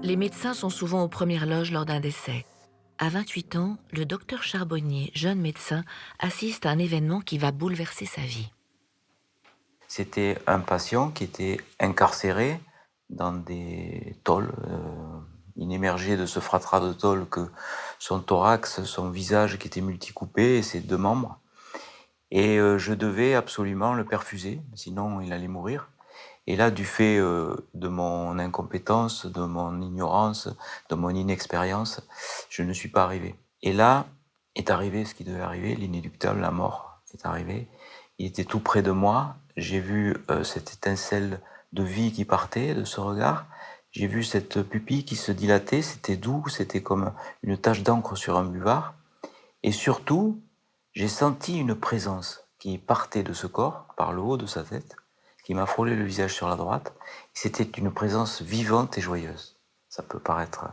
Les médecins sont souvent aux premières loges lors d'un décès. À 28 ans, le docteur Charbonnier, jeune médecin, assiste à un événement qui va bouleverser sa vie. C'était un patient qui était incarcéré dans des tôles. Il émergeait de ce fratras de tôles que son thorax, son visage qui était multicoupé et ses deux membres. Et je devais absolument le perfuser, sinon il allait mourir. Et là, du fait de mon incompétence, de mon ignorance, de mon inexpérience, je ne suis pas arrivé. Et là est arrivé ce qui devait arriver, l'inéluctable, la mort est arrivée. Il était tout près de moi, j'ai vu cette étincelle de vie qui partait de ce regard, j'ai vu cette pupille qui se dilatait, c'était doux, c'était comme une tache d'encre sur un buvard. Et surtout, j'ai senti une présence qui partait de ce corps, par le haut de sa tête, qui m'a frôlé le visage sur la droite. C'était une présence vivante et joyeuse. Ça peut paraître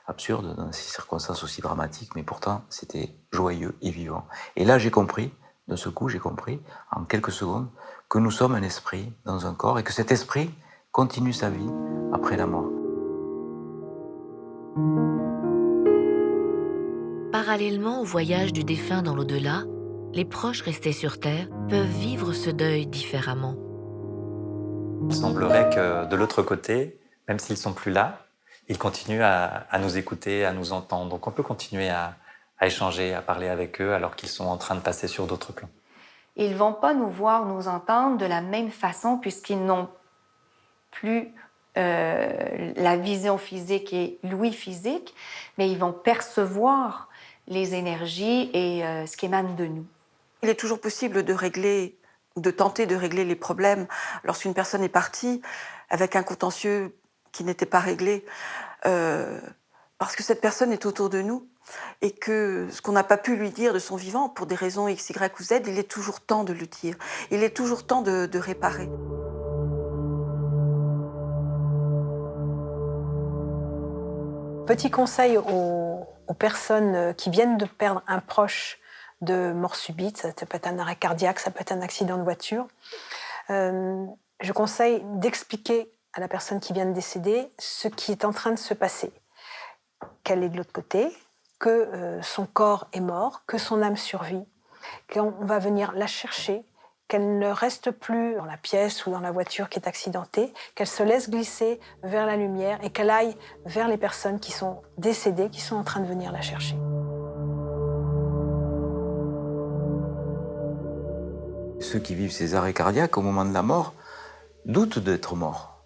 absurde dans ces circonstances aussi dramatiques, mais pourtant c'était joyeux et vivant. Et là j'ai compris, de ce coup j'ai compris, en quelques secondes, que nous sommes un esprit dans un corps et que cet esprit continue sa vie après la mort. Parallèlement au voyage du défunt dans l'au-delà, les proches restés sur Terre peuvent vivre ce deuil différemment. Il semblerait que de l'autre côté, même s'ils sont plus là, ils continuent à nous écouter, à nous entendre. Donc on peut continuer à échanger, à parler avec eux alors qu'ils sont en train de passer sur d'autres plans. Ils ne vont pas nous voir, nous entendre de la même façon puisqu'ils n'ont plus la vision physique et l'ouïe physique, mais ils vont percevoir les énergies et ce qui émane de nous. Il est toujours possible de régler ou de tenter de régler les problèmes lorsqu'une personne est partie avec un contentieux qui n'était pas réglé, parce que cette personne est autour de nous et que ce qu'on n'a pas pu lui dire de son vivant, pour des raisons X, Y ou Z, il est toujours temps de le dire. Il est toujours temps de réparer. Petit conseil aux personnes qui viennent de perdre un proche de mort subite, ça peut être un arrêt cardiaque, ça peut être un accident de voiture. Je conseille d'expliquer à la personne qui vient de décéder ce qui est en train de se passer, qu'elle est de l'autre côté, que son corps est mort, que son âme survit, qu'on va venir la chercher, qu'elle ne reste plus dans la pièce ou dans la voiture qui est accidentée, qu'elle se laisse glisser vers la lumière et qu'elle aille vers les personnes qui sont décédées, qui sont en train de venir la chercher. Ceux qui vivent ces arrêts cardiaques au moment de la mort doutent d'être morts,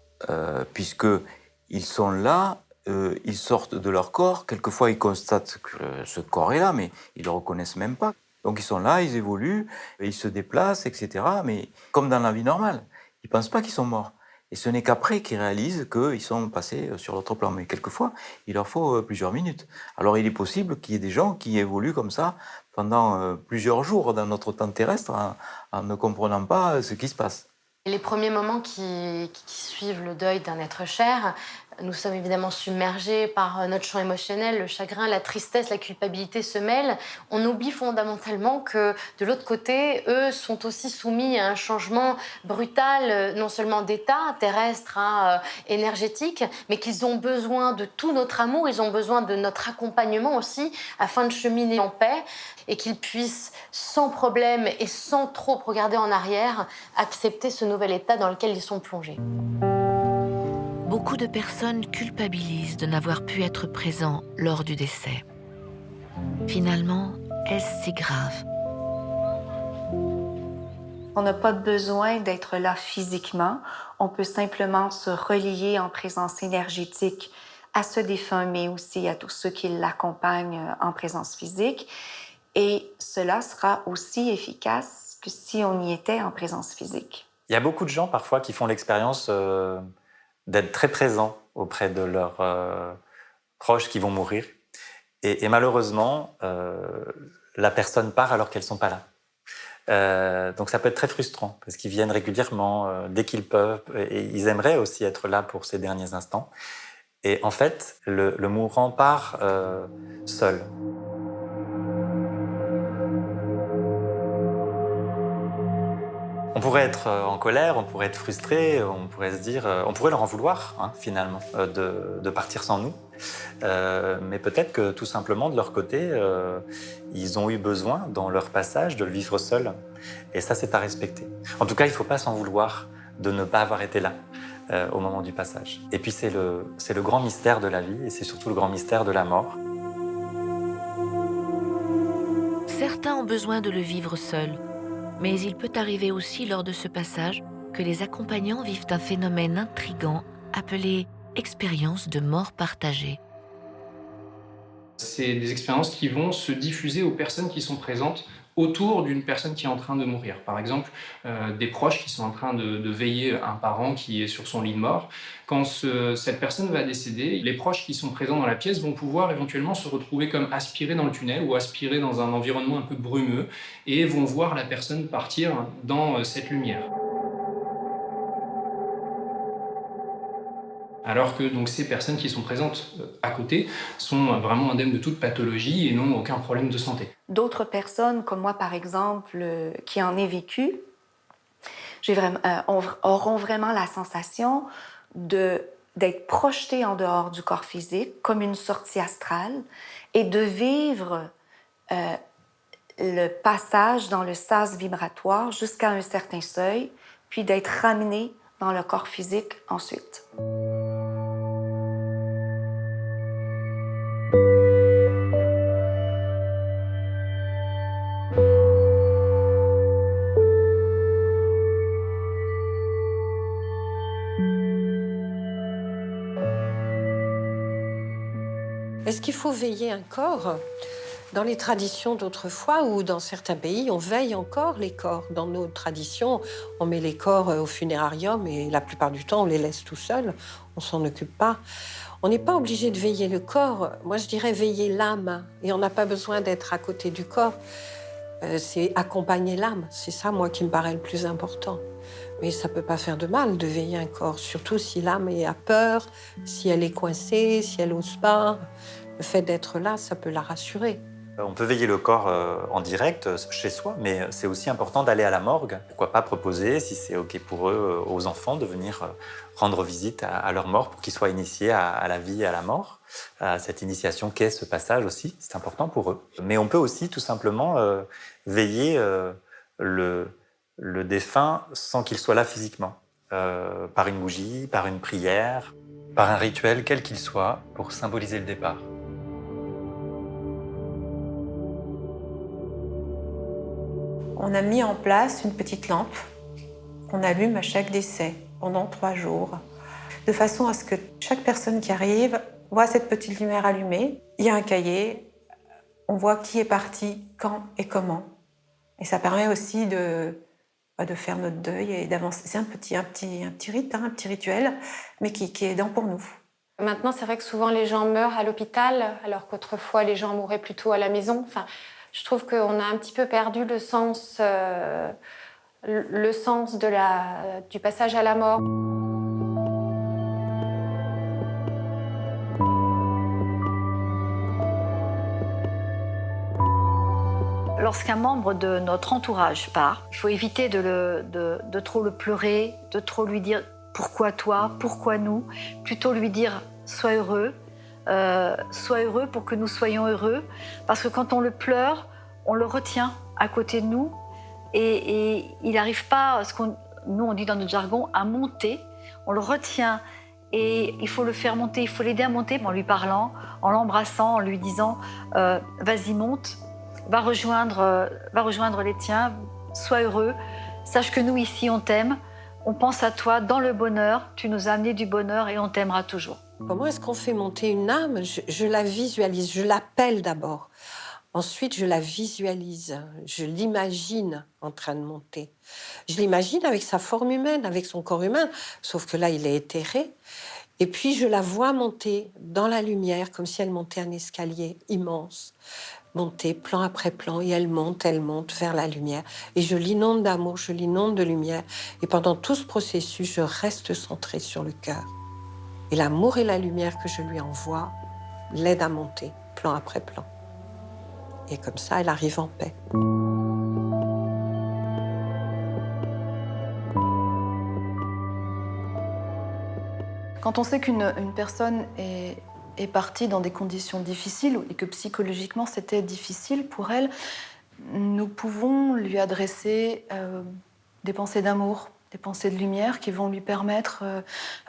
puisqu'ils sont là, ils sortent de leur corps, quelquefois ils constatent que ce corps est là, mais ils ne le reconnaissent même pas. Donc ils sont là, ils évoluent, ils se déplacent, etc. Mais comme dans la vie normale, ils ne pensent pas qu'ils sont morts. Et ce n'est qu'après qu'ils réalisent qu'ils sont passés sur l'autre plan. Mais quelquefois, il leur faut plusieurs minutes. Alors il est possible qu'il y ait des gens qui évoluent comme ça pendant plusieurs jours dans notre temps terrestre en ne comprenant pas ce qui se passe. Les premiers moments qui suivent le deuil d'un être cher, nous sommes évidemment submergés par notre champ émotionnel, le chagrin, la tristesse, la culpabilité se mêlent. On oublie fondamentalement que de l'autre côté, eux sont aussi soumis à un changement brutal, non seulement d'état terrestre, énergétique, mais qu'ils ont besoin de tout notre amour, ils ont besoin de notre accompagnement aussi, afin de cheminer en paix et qu'ils puissent sans problème et sans trop regarder en arrière, accepter ce nouvel état dans lequel ils sont plongés. Beaucoup de personnes culpabilisent de n'avoir pu être présents lors du décès. Finalement, est-ce si grave? On n'a pas besoin d'être là physiquement. On peut simplement se relier en présence énergétique à ce défunt, mais aussi à tous ceux qui l'accompagnent en présence physique. Et cela sera aussi efficace que si on y était en présence physique. Il y a beaucoup de gens parfois qui font l'expérience d'être très présents auprès de leurs proches qui vont mourir. Et malheureusement, la personne part alors qu'elles ne sont pas là. Donc ça peut être très frustrant parce qu'ils viennent régulièrement dès qu'ils peuvent et ils aimeraient aussi être là pour ces derniers instants. Et en fait, le mourant part seul. On pourrait être en colère, on pourrait être frustré, on pourrait se dire, on pourrait leur en vouloir hein, finalement de partir sans nous. Mais peut-être que tout simplement de leur côté, ils ont eu besoin dans leur passage de le vivre seul. Et ça, c'est à respecter. En tout cas, il ne faut pas s'en vouloir de ne pas avoir été là au moment du passage. Et puis c'est le grand mystère de la vie et c'est surtout le grand mystère de la mort. Certains ont besoin de le vivre seuls, mais il peut arriver aussi lors de ce passage que les accompagnants vivent un phénomène intrigant appelé expérience de mort partagée. C'est des expériences qui vont se diffuser aux personnes qui sont présentes autour d'une personne qui est en train de mourir. Par exemple, des proches qui sont en train de veiller un parent qui est sur son lit de mort. Quand cette personne va décéder, les proches qui sont présents dans la pièce vont pouvoir éventuellement se retrouver comme aspirés dans le tunnel ou aspirés dans un environnement un peu brumeux et vont voir la personne partir dans cette lumière. Alors que donc, ces personnes qui sont présentes à côté sont vraiment indemnes de toute pathologie et n'ont aucun problème de santé. D'autres personnes, comme moi par exemple, qui en ai vécu, auront vraiment la sensation d'être projetées en dehors du corps physique, comme une sortie astrale, et de vivre le passage dans le sas vibratoire jusqu'à un certain seuil, puis d'être ramenées dans le corps physique ensuite. Est-ce qu'il faut veiller un corps? Dans les traditions d'autrefois ou dans certains pays, on veille encore les corps. Dans nos traditions, on met les corps au funérarium et la plupart du temps, on les laisse tout seuls. On s'en occupe pas. On n'est pas obligé de veiller le corps. Moi, je dirais veiller l'âme. Et on n'a pas besoin d'être à côté du corps. C'est accompagner l'âme. C'est ça, moi, qui me paraît le plus important. Mais ça peut pas faire de mal de veiller un corps, surtout si l'âme a peur, si elle est coincée, si elle n'ose pas. Le fait d'être là, ça peut la rassurer. On peut veiller le corps en direct chez soi, mais c'est aussi important d'aller à la morgue. Pourquoi pas proposer, si c'est OK pour eux, aux enfants de venir rendre visite à leur mort pour qu'ils soient initiés à la vie et à la mort, à cette initiation qu'est ce passage aussi, c'est important pour eux. Mais on peut aussi tout simplement veiller le défunt sans qu'il soit là physiquement, par une bougie, par une prière, par un rituel quel qu'il soit, pour symboliser le départ. On a mis en place une petite lampe qu'on allume à chaque décès pendant 3 jours, de façon à ce que chaque personne qui arrive voit cette petite lumière allumée. Il y a un cahier, on voit qui est parti, quand et comment. Et ça permet aussi de faire notre deuil et d'avancer. C'est un petit rite, un petit rituel, mais qui est aidant pour nous. Maintenant, c'est vrai que souvent les gens meurent à l'hôpital, alors qu'autrefois les gens mouraient plutôt à la maison. Enfin, je trouve qu'on a un petit peu perdu le sens du passage à la mort. Lorsqu'un membre de notre entourage part, il faut éviter de trop le pleurer, de trop lui dire « pourquoi toi, pourquoi nous ?» Plutôt lui dire « sois heureux pour que nous soyons heureux ». Parce que quand on le pleure, on le retient à côté de nous et il n'arrive pas, nous on dit dans notre jargon, à monter. On le retient et il faut le faire monter, il faut l'aider à monter en lui parlant, en l'embrassant, en lui disant « vas-y, monte ». Va rejoindre les tiens, sois heureux. Sache que nous, ici, on t'aime, on pense à toi dans le bonheur, tu nous as amené du bonheur et on t'aimera toujours. Comment est-ce qu'on fait monter une âme? Je la visualise, je l'appelle d'abord. Ensuite, je la visualise, je l'imagine en train de monter. Je l'imagine avec sa forme humaine, avec son corps humain, sauf que là, il est éthéré. Et puis, je la vois monter dans la lumière, comme si elle montait un escalier immense. Monter plan après plan, et elle monte vers la lumière. Et je l'inonde d'amour, je l'inonde de lumière. Et pendant tout ce processus, je reste centrée sur le cœur. Et l'amour et la lumière que je lui envoie l'aident à monter, plan après plan. Et comme ça, elle arrive en paix. Quand on sait qu'une personne est partie dans des conditions difficiles et que psychologiquement c'était difficile pour elle, nous pouvons lui adresser des pensées d'amour, des pensées de lumière qui vont lui permettre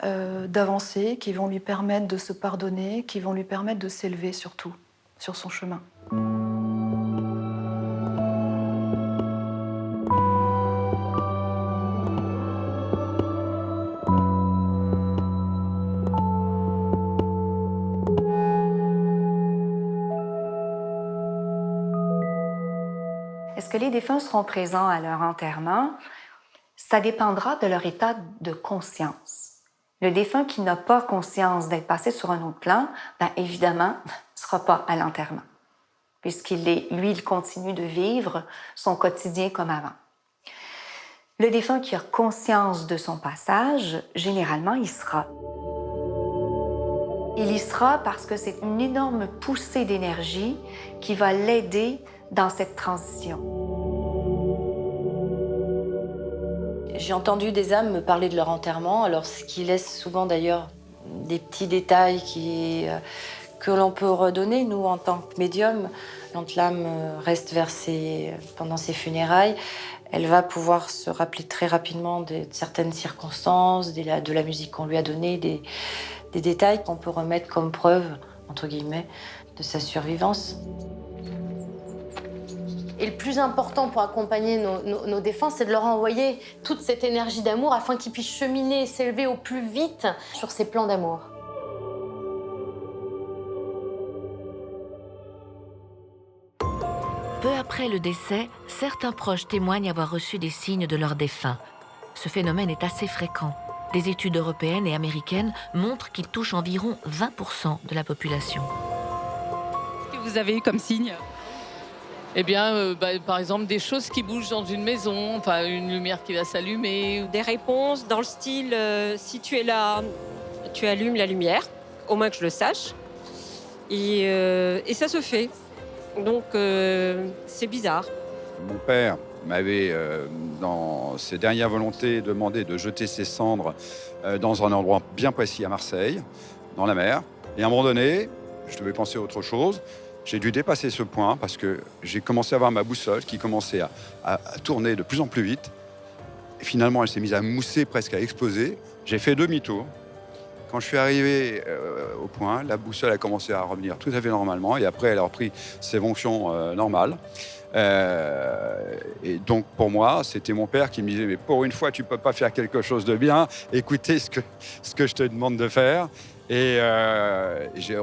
d'avancer, qui vont lui permettre de se pardonner, qui vont lui permettre de s'élever surtout sur son chemin. Est-ce que les défunts seront présents à leur enterrement? Ça dépendra de leur état de conscience. Le défunt qui n'a pas conscience d'être passé sur un autre plan, bien évidemment, ne sera pas à l'enterrement, il continue de vivre son quotidien comme avant. Le défunt qui a conscience de son passage, généralement, il sera. Il y sera parce que c'est une énorme poussée d'énergie qui va l'aider dans cette transition. J'ai entendu des âmes me parler de leur enterrement, alors ce qui laisse souvent d'ailleurs des petits détails que l'on peut redonner, nous, en tant que médium. Quand l'âme reste pendant ses funérailles, elle va pouvoir se rappeler très rapidement de certaines circonstances, de la musique qu'on lui a donnée, des détails qu'on peut remettre comme preuve, entre guillemets, de sa survivance. Et le plus important pour accompagner nos défunts, c'est de leur envoyer toute cette énergie d'amour afin qu'ils puissent cheminer et s'élever au plus vite sur ces plans d'amour. Peu après le décès, certains proches témoignent avoir reçu des signes de leurs défunts. Ce phénomène est assez fréquent. Des études européennes et américaines montrent qu'il touche environ 20% de la population. Qu'est-ce que vous avez eu comme signe ? Eh bien, par exemple, des choses qui bougent dans une maison, enfin une lumière qui va s'allumer. Des réponses dans le style si tu es là, tu allumes la lumière, au moins que je le sache. Et ça se fait. Donc, c'est bizarre. Mon père m'avait, dans ses dernières volontés, demandé de jeter ses cendres dans un endroit bien précis à Marseille, dans la mer. Et à un moment donné, je devais penser à autre chose. J'ai dû dépasser ce point parce que j'ai commencé à voir ma boussole qui commençait à tourner de plus en plus vite. Et finalement, elle s'est mise à mousser, presque à exploser. J'ai fait demi-tour. Quand je suis arrivé au point, la boussole a commencé à revenir tout à fait normalement. Et après, elle a repris ses fonctions normales. Et donc, pour moi, c'était mon père qui me disait « Mais pour une fois, tu ne peux pas faire quelque chose de bien. Écoutez ce que je te demande de faire. » Et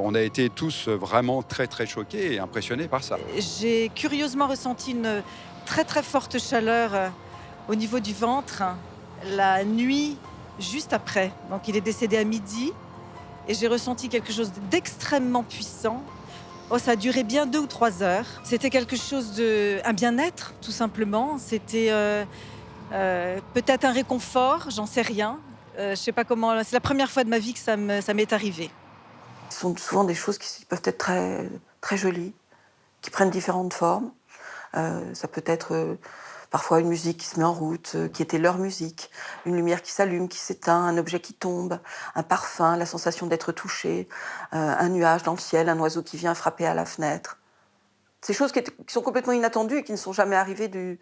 on a été tous vraiment très, très choqués et impressionnés par ça. J'ai curieusement ressenti une très, très forte chaleur au niveau du ventre la nuit juste après. Donc, il est décédé à midi et j'ai ressenti quelque chose d'extrêmement puissant. Oh, ça a duré bien 2 ou 3 heures. C'était quelque chose un bien-être, tout simplement. C'était peut-être un réconfort, j'en sais rien. Je sais pas comment. C'est la première fois de ma vie que ça m'est arrivé. Ce sont souvent des choses qui peuvent être très, très jolies, qui prennent différentes formes. Ça peut être parfois une musique qui se met en route, qui était leur musique, une lumière qui s'allume, qui s'éteint, un objet qui tombe, un parfum, la sensation d'être touché, un nuage dans le ciel, un oiseau qui vient frapper à la fenêtre. Ces choses qui sont complètement inattendues et qui ne sont jamais arrivées, bien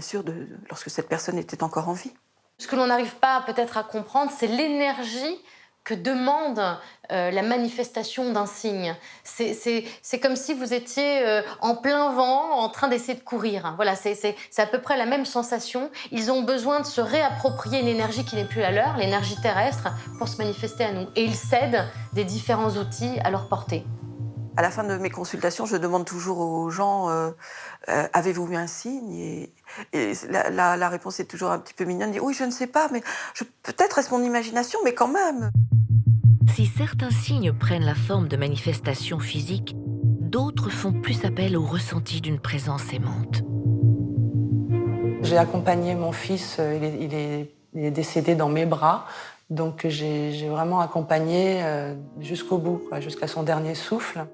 sûr, lorsque cette personne était encore en vie. Ce que l'on n'arrive pas peut-être à comprendre, c'est l'énergie que demande la manifestation d'un signe. C'est comme si vous étiez en plein vent, en train d'essayer de courir. Voilà, c'est à peu près la même sensation. Ils ont besoin de se réapproprier une énergie qui n'est plus la leur, l'énergie terrestre, pour se manifester à nous. Et ils cèdent des différents outils à leur portée. À la fin de mes consultations, je demande toujours aux gens avez-vous eu un signe ? Et la réponse est toujours un petit peu mignonne. Dit, oui, je ne sais pas, mais peut-être est-ce mon imagination, mais quand même. Si certains signes prennent la forme de manifestations physiques, d'autres font plus appel au ressenti d'une présence aimante. J'ai accompagné mon fils, il est décédé dans mes bras. Donc j'ai vraiment accompagné jusqu'au bout, jusqu'à son dernier souffle.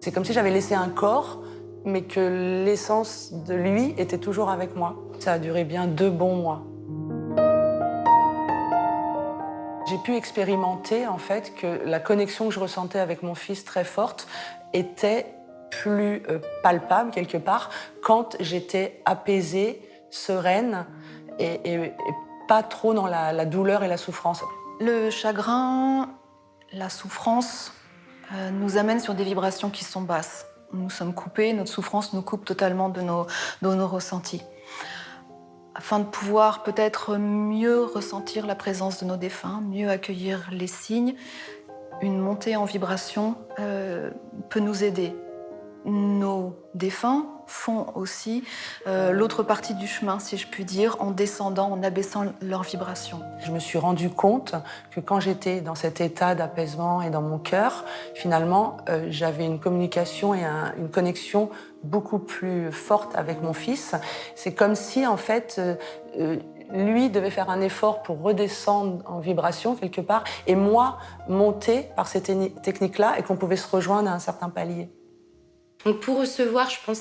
C'est comme si j'avais laissé un corps, mais que l'essence de lui était toujours avec moi. Ça a duré bien 2 bons mois. J'ai pu expérimenter en fait que la connexion que je ressentais avec mon fils très forte était plus palpable quelque part quand j'étais apaisée, sereine et pas trop dans la douleur et la souffrance. Le chagrin, la souffrance nous amène sur des vibrations qui sont basses. Nous sommes coupés, notre souffrance nous coupe totalement de nos ressentis. Afin de pouvoir peut-être mieux ressentir la présence de nos défunts, mieux accueillir les signes, une montée en vibration peut nous aider. Nos défunts font aussi l'autre partie du chemin, si je puis dire, en descendant, en abaissant leur vibration. Je me suis rendu compte que quand j'étais dans cet état d'apaisement et dans mon cœur, finalement, j'avais une communication et une connexion beaucoup plus forte avec mon fils. C'est comme si, en fait, lui devait faire un effort pour redescendre en vibration quelque part, et moi monter par ces techniques-là, et qu'on pouvait se rejoindre à un certain palier. Donc pour recevoir, je pense,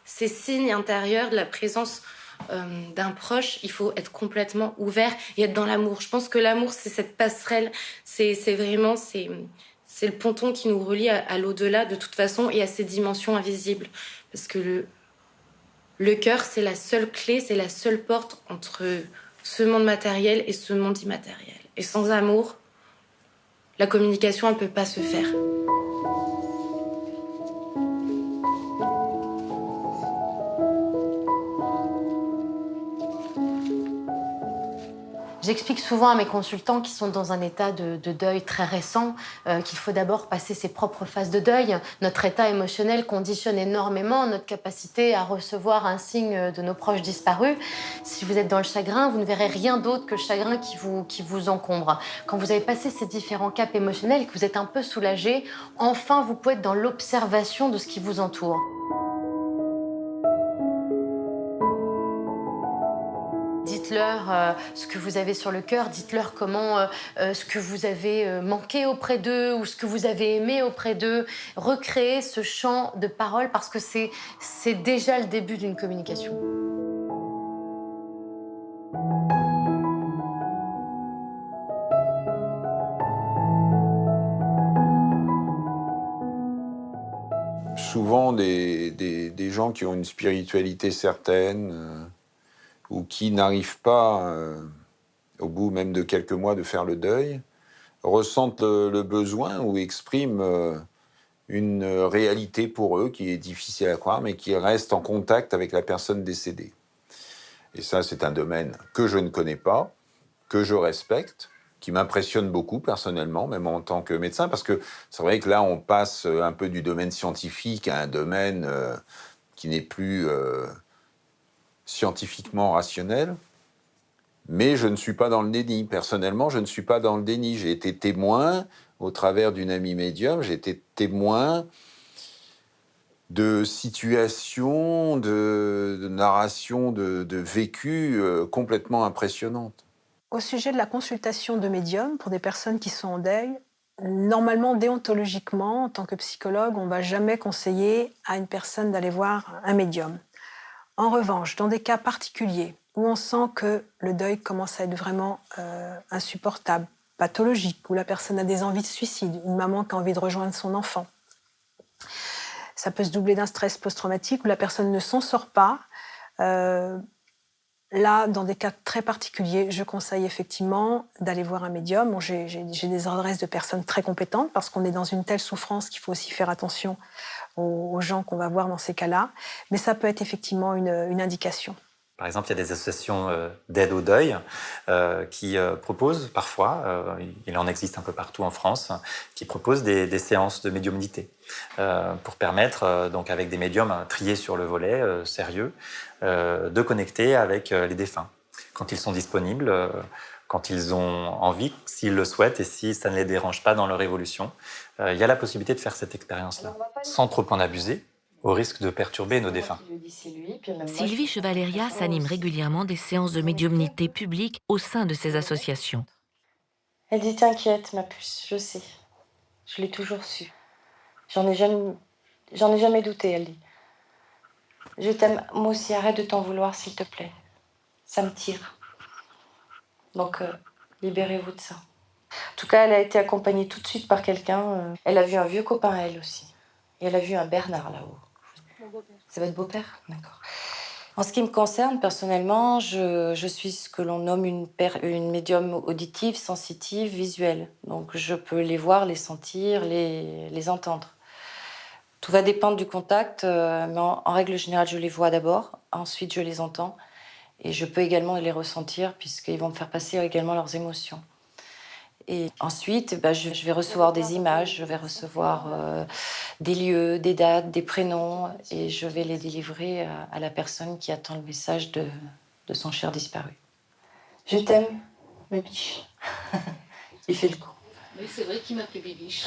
ces signes intérieurs de la présence d'un proche, il faut être complètement ouvert et être dans l'amour. Je pense que l'amour, c'est cette passerelle, c'est vraiment le ponton qui nous relie à l'au-delà de toute façon et à ces dimensions invisibles. Parce que le cœur, c'est la seule clé, c'est la seule porte entre ce monde matériel et ce monde immatériel. Et sans amour, la communication, elle ne peut pas se faire. J'explique souvent à mes consultants qui sont dans un état de deuil très récent qu'il faut d'abord passer ses propres phases de deuil. Notre état émotionnel conditionne énormément notre capacité à recevoir un signe de nos proches disparus. Si vous êtes dans le chagrin, vous ne verrez rien d'autre que le chagrin qui vous encombre. Quand vous avez passé ces différents caps émotionnels et que vous êtes un peu soulagé, enfin vous pouvez être dans l'observation de ce qui vous entoure. Dites-leur ce que vous avez sur le cœur, dites-leur comment ce que vous avez manqué auprès d'eux ou ce que vous avez aimé auprès d'eux. Recréer ce champ de parole parce que c'est déjà le début d'une communication. Souvent des gens qui ont une spiritualité certaine ou qui n'arrivent pas, au bout même de quelques mois, de faire le deuil, ressentent le besoin ou expriment une réalité pour eux qui est difficile à croire, mais qui reste en contact avec la personne décédée. Et ça, c'est un domaine que je ne connais pas, que je respecte, qui m'impressionne beaucoup personnellement, même en tant que médecin, parce que c'est vrai que là, on passe un peu du domaine scientifique à un domaine qui n'est plus scientifiquement rationnel, mais je ne suis pas dans le déni. Personnellement, je ne suis pas dans le déni. J'ai été témoin, au travers d'une amie médium, j'ai été témoin de situations, de narrations, de vécus complètement impressionnantes. Au sujet de la consultation de médium pour des personnes qui sont en deuil, normalement, déontologiquement, en tant que psychologue, on ne va jamais conseiller à une personne d'aller voir un médium. En revanche, dans des cas particuliers où on sent que le deuil commence à être vraiment insupportable, pathologique, où la personne a des envies de suicide, une maman qui a envie de rejoindre son enfant, ça peut se doubler d'un stress post-traumatique où la personne ne s'en sort pas. Là, dans des cas très particuliers, je conseille effectivement d'aller voir un médium. Bon, j'ai des adresses de personnes très compétentes parce qu'on est dans une telle souffrance qu'il faut aussi faire attention aux gens qu'on va voir dans ces cas-là. Mais ça peut être effectivement une indication. Par exemple, il y a des associations d'aide au deuil qui proposent parfois, il en existe un peu partout en France, qui proposent des séances de médiumnité pour permettre, donc avec des médiums triés sur le volet, sérieux, de connecter avec les défunts. Quand ils sont disponibles, quand ils ont envie, s'ils le souhaitent et si ça ne les dérange pas dans leur évolution, il y a la possibilité de faire cette expérience-là, sans trop en abuser, au risque de perturber nos défunts. Sylvie Chevaleria s'anime régulièrement des séances de médiumnité publiques au sein de ces associations. Elle dit « T'inquiète, ma puce, je sais. Je l'ai toujours su. J'en ai jamais douté, elle dit. Je t'aime, moi aussi, arrête de t'en vouloir, s'il te plaît. Ça me tire. Donc, libérez-vous de ça. » tout cas, elle a été accompagnée tout de suite par quelqu'un. Elle a vu un vieux copain, elle aussi. Et elle a vu un Bernard là-haut. Mon beau-père. C'est votre beau-père? D'accord. En ce qui me concerne, personnellement, je suis ce que l'on nomme une médium auditive, sensitive, visuelle. Donc je peux les voir, les sentir, les entendre. Tout va dépendre du contact, mais en règle générale, je les vois d'abord, ensuite je les entends, et je peux également les ressentir, puisqu'ils vont me faire passer également leurs émotions. Et ensuite, je vais recevoir des images, je vais recevoir des lieux, des dates, des prénoms, et je vais les délivrer à la personne qui attend le message de son cher disparu. Je t'aime, ma biche. Il fait le coup. Mais c'est vrai qu'il m'a fait bibiche.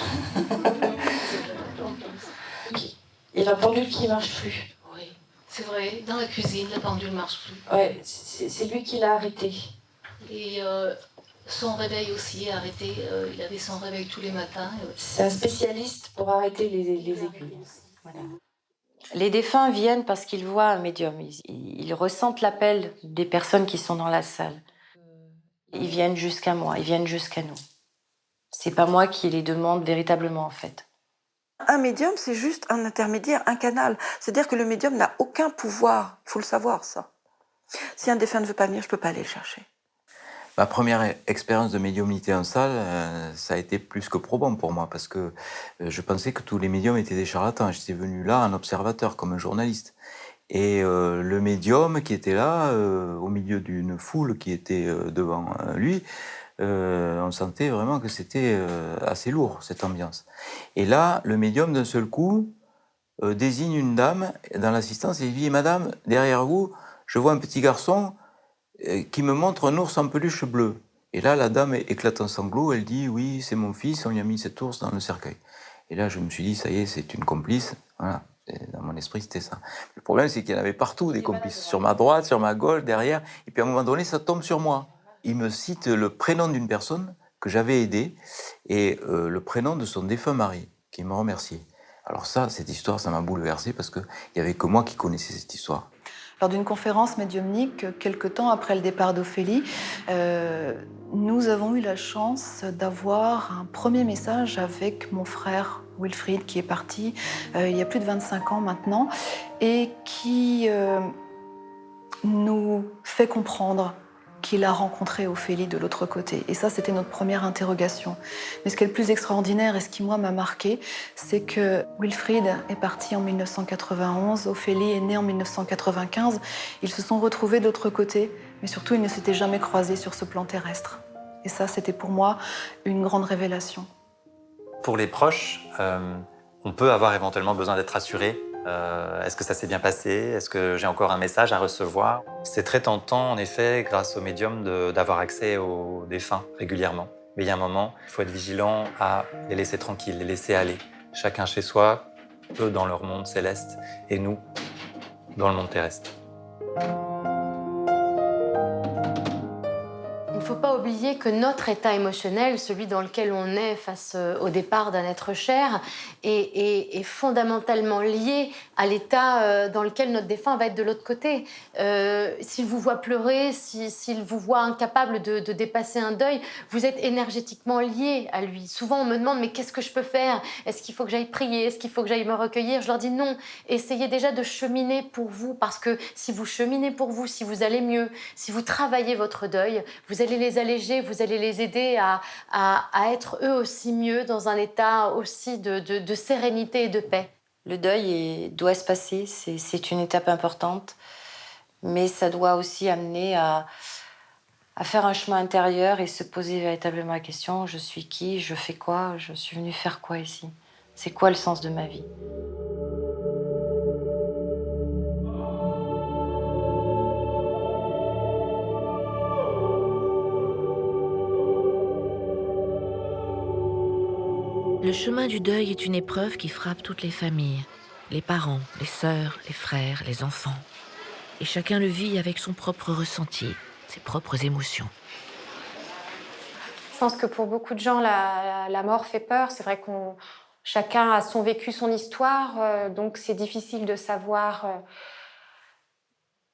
Et la pendule qui ne marche plus. Oui, c'est vrai. Dans la cuisine, la pendule ne marche plus. Ouais, c'est lui qui l'a arrêté. Et son réveil aussi est arrêté. Il avait son réveil tous les matins. C'est un spécialiste pour arrêter les aiguilles. Voilà. Les défunts viennent parce qu'ils voient un médium. Ils ressentent l'appel des personnes qui sont dans la salle. Ils viennent jusqu'à moi, ils viennent jusqu'à nous. C'est pas moi qui les demande véritablement, en fait. Un médium, c'est juste un intermédiaire, un canal. C'est-à-dire que le médium n'a aucun pouvoir. Il faut le savoir, ça. Si un défunt ne veut pas venir, je ne peux pas aller le chercher. Ma première expérience de médiumnité en salle, ça a été plus que probant pour moi, parce que je pensais que tous les médiums étaient des charlatans. J'étais venu là en observateur, comme un journaliste. Et le médium qui était là, au milieu d'une foule qui était devant lui, on sentait vraiment que c'était assez lourd, cette ambiance. Et là, le médium, d'un seul coup, désigne une dame dans l'assistance et il dit « Madame, derrière vous, je vois un petit garçon qui me montre un ours en peluche bleu. » Et là, la dame éclate en sanglots, elle dit « Oui, c'est mon fils, on lui a mis cet ours dans le cercueil. » Et là, je me suis dit « Ça y est, c'est une complice. » Voilà. Dans mon esprit, c'était ça. Le problème, c'est qu'il y en avait partout des complices. Sur ma droite, sur ma gauche, derrière. Et puis à un moment donné, ça tombe sur moi. Il me cite le prénom d'une personne que j'avais aidée et le prénom de son défunt mari, qui me remerciait. Alors ça, cette histoire, ça m'a bouleversé parce qu'il n'y avait que moi qui connaissais cette histoire. Lors d'une conférence médiumnique, quelque temps après le départ d'Ophélie, nous avons eu la chance d'avoir un premier message avec mon frère Wilfried, qui est parti il y a plus de 25 ans maintenant, et qui nous fait comprendre qu'il a rencontré Ophélie de l'autre côté. Et ça, c'était notre première interrogation. Mais ce qui est le plus extraordinaire et ce qui, moi, m'a marqué, c'est que Wilfried est parti en 1991, Ophélie est née en 1995. Ils se sont retrouvés de l'autre côté, mais surtout, ils ne s'étaient jamais croisés sur ce plan terrestre. Et ça, c'était pour moi une grande révélation. Pour les proches, on peut avoir éventuellement besoin d'être rassuré. Est-ce que ça s'est bien passé? Est-ce que j'ai encore un message à recevoir? C'est très tentant, en effet, grâce au médium, d'avoir accès aux défunts régulièrement. Mais il y a un moment, il faut être vigilant à les laisser tranquilles, les laisser aller. Chacun chez soi, eux dans leur monde céleste, et nous dans le monde terrestre. Il ne faut pas oublier que notre état émotionnel, celui dans lequel on est face au départ d'un être cher, est fondamentalement lié à l'état dans lequel notre défunt va être de l'autre côté. S'il vous voit pleurer, s'il vous voit incapable de dépasser un deuil, vous êtes énergétiquement lié à lui. Souvent, on me demande « mais qu'est-ce que je peux faire? Est-ce qu'il faut que j'aille prier? Est-ce qu'il faut que j'aille me recueillir ?» Je leur dis non. Essayez déjà de cheminer pour vous, parce que si vous cheminez pour vous, si vous allez mieux, si vous travaillez votre deuil, vous allez les alléger, vous allez les aider à être eux aussi mieux, dans un état aussi de sérénité et de paix. Le deuil doit se passer, c'est une étape importante, mais ça doit aussi amener à faire un chemin intérieur et se poser véritablement la question, je suis qui, je fais quoi, je suis venue faire quoi ici? C'est quoi le sens de ma vie? Le chemin du deuil est une épreuve qui frappe toutes les familles, les parents, les sœurs, les frères, les enfants. Et chacun le vit avec son propre ressenti, ses propres émotions. Je pense que pour beaucoup de gens, la mort fait peur. C'est vrai qu'on chacun a son vécu, son histoire, donc c'est difficile de savoir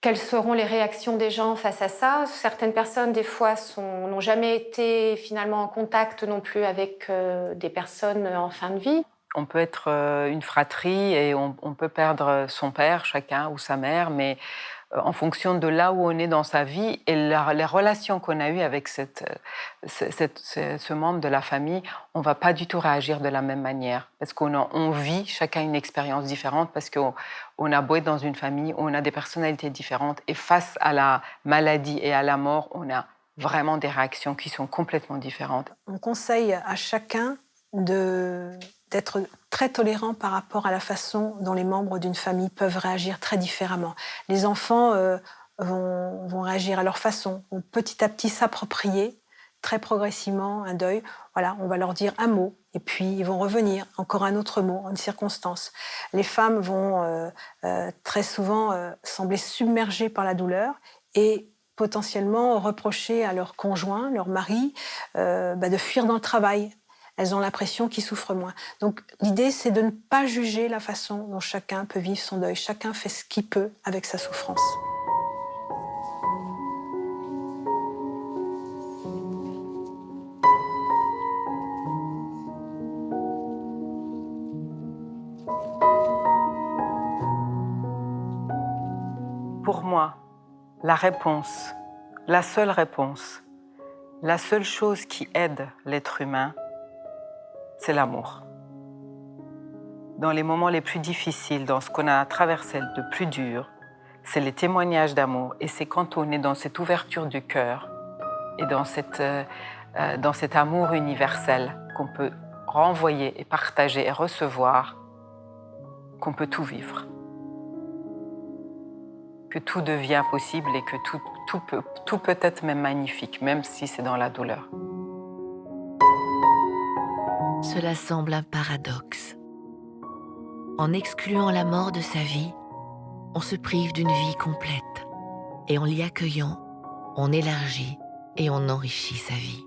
Quelles seront les réactions des gens face à ça? Certaines personnes, des fois, n'ont jamais été finalement en contact non plus avec des personnes en fin de vie. On peut être une fratrie et on peut perdre son père, chacun, ou sa mère, mais en fonction de là où on est dans sa vie et les relations qu'on a eues avec ce membre de la famille, on ne va pas du tout réagir de la même manière. Parce qu'on vit chacun une expérience différente, parce qu'on a beau être dans une famille, on a des personnalités différentes. Et face à la maladie et à la mort, on a vraiment des réactions qui sont complètement différentes. On conseille à chacun d'être très tolérant par rapport à la façon dont les membres d'une famille peuvent réagir très différemment. Les enfants vont réagir à leur façon, vont petit à petit s'approprier très progressivement un deuil. Voilà, on va leur dire un mot et puis ils vont revenir, encore un autre mot, une circonstance. Les femmes vont très souvent sembler submergées par la douleur et potentiellement reprocher à leur conjoint, leur mari, de fuir dans le travail. Elles ont l'impression qu'ils souffrent moins. Donc l'idée, c'est de ne pas juger la façon dont chacun peut vivre son deuil. Chacun fait ce qu'il peut avec sa souffrance. Pour moi, la réponse, la seule réponse, la seule chose qui aide l'être humain, c'est l'amour. Dans les moments les plus difficiles, dans ce qu'on a traversé de plus dur, c'est les témoignages d'amour. Et c'est quand on est dans cette ouverture du cœur et dans cet amour universel qu'on peut renvoyer et partager et recevoir, qu'on peut tout vivre. Que tout devient possible et que tout peut être même magnifique, même si c'est dans la douleur. Cela semble un paradoxe. En excluant la mort de sa vie, on se prive d'une vie complète. Et en l'y accueillant, on élargit et on enrichit sa vie.